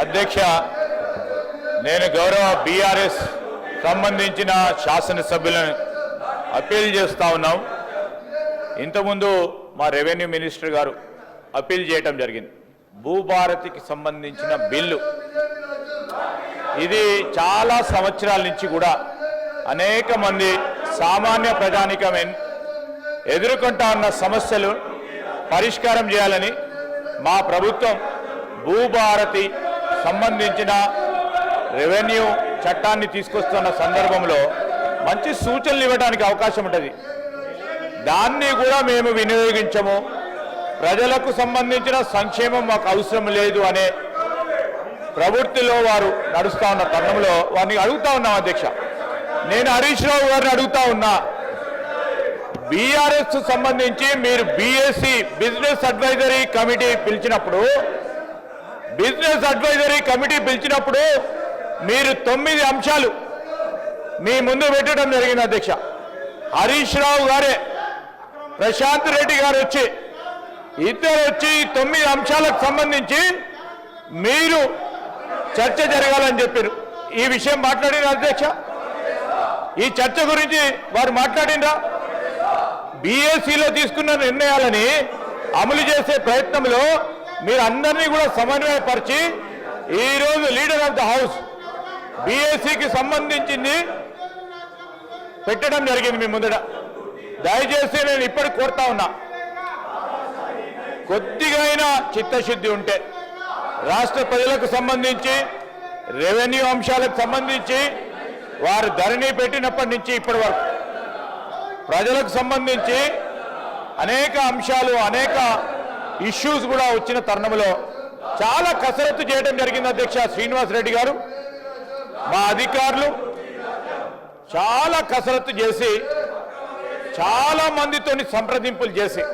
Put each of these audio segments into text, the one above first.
అధ్యక్ష, నేను గౌరవ బీఆర్ఎస్ సంబంధించిన శాసనసభ్యులను అప్పీల్ చేస్తా ఉన్నాం. ఇంతకుముందు మా రెవెన్యూ మినిస్టర్ గారు అప్పీల్ చేయడం జరిగింది. భూభారతికి సంబంధించిన బిల్లు ఇది చాలా సంవత్సరాల నుంచి కూడా అనేక మంది సామాన్య ప్రజానికం ఎదుర్కొంటా ఉన్న సమస్యలు పరిష్కారం చేయాలని మా ప్రభుత్వం భూభారతి సంబంధించిన రెవెన్యూ చట్టాన్ని తీసుకొస్తున్న సందర్భంలో మంచి సూచనలు ఇవ్వడానికి అవకాశం ఉంటుంది. దాన్ని కూడా మేము వినియోగించము. ప్రజలకు సంబంధించిన సంక్షేమం మాకు అవసరం లేదు అనే ప్రవృత్తిలో వారు నడుస్తూ ఉన్న తరుణంలో వారిని అడుగుతా ఉన్నాం. అధ్యక్ష, నేను హరీష్ రావు గారిని అడుగుతా ఉన్నా, బీఆర్ఎస్ సంబంధించి మీరు బీఎస్సీ బిజినెస్ అడ్వైజరీ కమిటీ పిలిచినప్పుడు మీరు 9 అంశాలు మీ ముందు పెట్టడం జరిగింది. అధ్యక్ష, హరీష్ రావు గారే ప్రశాంత్ రెడ్డి గారు ఇద్దరు వచ్చి 9 అంశాలకు సంబంధించి మీరు చర్చ జరగాలని చెప్పారు. ఈ విషయం మాట్లాడిన అధ్యక్ష, ఈ చర్చ గురించి వారు మాట్లాడినరా? బీఎస్సీలో తీసుకున్న నిర్ణయాలని అమలు చేసే ప్రయత్నంలో మీరు అందరినీ కూడా సమన్వయపరిచి ఈరోజు లీడర్ ఆఫ్ ద హౌస్ బీఎస్సీకి సంబంధించింది పెట్టడం జరిగింది మీ ముందట. దయచేసి నేను ఇప్పటికి కోరుతా ఉన్నా, కొద్దిగా అయినా చిత్తశుద్ధి ఉంటే రాష్ట్ర ప్రజలకు సంబంధించి రెవెన్యూ అంశాలకు సంబంధించి వారు ధరణి పెట్టినప్పటి నుంచి ఇప్పటి వరకు ప్రజలకు సంబంధించి అనేక అంశాలు అనేక ఇష్యూస్ కూడా వచ్చిన తరుణంలో చాలా కసరత్తు చేయడం జరిగింది. అధ్యక్ష, శ్రీనివాస్ రెడ్డి గారు మా అధికారులు చాలా కసరత్తు చేసి చాలా మందితోని సంప్రదింపులు చేసి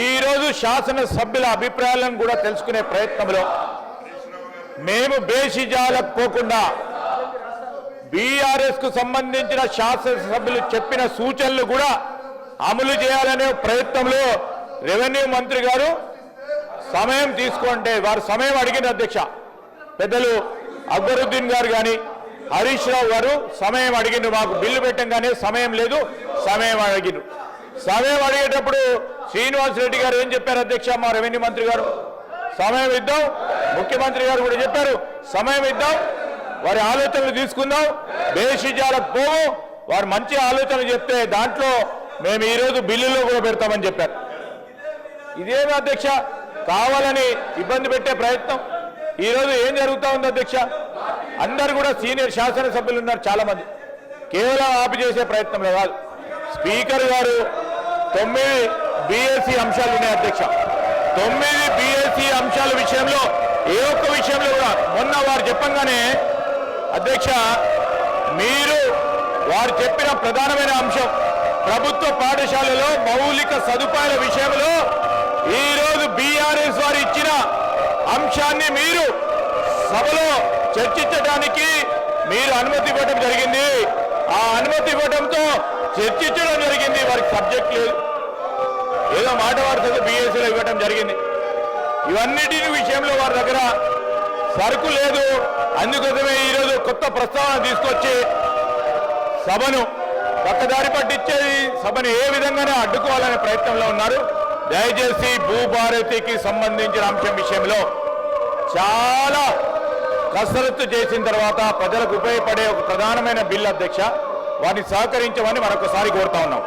ఈరోజు శాసనసభ్యుల అభిప్రాయాలను కూడా తెలుసుకునే ప్రయత్నంలో మేము బేషిజాలకు పోకుండా బీఆర్ఎస్ కు సంబంధించిన శాసనసభ్యులు చెప్పిన సూచనలు కూడా అమలు చేయాలనే ప్రయత్నంలో రెవెన్యూ మంత్రి గారు సమయం తీసుకుంటే వారు సమయం అడిగిన అధ్యక్ష. పెద్దలు అక్బరుద్దీన్ గారు కానీ హరీష్ రావు గారు సమయం అడిగిన, మాకు బిల్లు పెట్టంగానే సమయం లేదు, సమయం అడిగిన. సమయం అడిగేటప్పుడు శ్రీనివాస్ రెడ్డి గారు ఏం చెప్పారు అధ్యక్ష? మా రెవెన్యూ మంత్రి గారు సమయం ఇద్దాం, ముఖ్యమంత్రి గారు కూడా చెప్పారు సమయం ఇద్దాం, వారి ఆలోచనలు తీసుకుందాం, బేషిజాలకు పోవు, వారు మంచి ఆలోచనలు చెప్తే దాంట్లో మేము ఈరోజు బిల్లులో కూడా పెడతామని చెప్పారు. ఇదేమి అధ్యక్ష, కావాలని ఇబ్బంది పెట్టే ప్రయత్నం. ఈరోజు ఏం జరుగుతూ ఉంది అధ్యక్ష? అందరు కూడా సీనియర్ శాసనసభ్యులు ఉన్నారు చాలా మంది, కేవలం ఆపి చేసే ప్రయత్నంలో కాదు. స్పీకర్ గారు 9 బీఎస్సీ అంశాలు ఉన్నాయి అధ్యక్ష. 9 బీఎస్సీ అంశాల విషయంలో ఏ ఒక్క విషయంలో కూడా మొన్న వారు చెప్పంగానే అధ్యక్ష, మీరు వారు చెప్పిన ప్రధానమైన అంశం ప్రభుత్వ పాఠశాలలో మౌలిక సదుపాయాల విషయంలో ఈరోజు బీఆర్ఎస్ వారు ఇచ్చిన అంశాన్ని మీరు సభలో చర్చించడానికి మీరు అనుమతి ఇవ్వడం జరిగింది. ఆ అనుమతి ఇవ్వడంతో చర్చించడం జరిగింది. వారికి సబ్జెక్ట్ లేదు, ఏదో మాట వార్తకు బీఎస్సీలో ఇవ్వడం జరిగింది. ఇవన్నిటి విషయంలో వారి దగ్గర సరుకు లేదు. అందుకోసమే ఈరోజు కొత్త ప్రస్తావన తీసుకొచ్చి సభను పక్కదారి పట్టించేది, సభను ఏ విధంగానే అడ్డుకోవాలనే ప్రయత్నంలో ఉన్నారు. దయచేసి భూభారతికి సంబంధించిన అంశం విషయంలో చాలా కసరత్తు చేసిన తర్వాత ప్రజలకు ఉపయోగపడే ఒక ప్రధానమైన బిల్లు అధ్యక్ష, వారిని సహకరించమని మరొకసారి కోరుతా ఉన్నాం.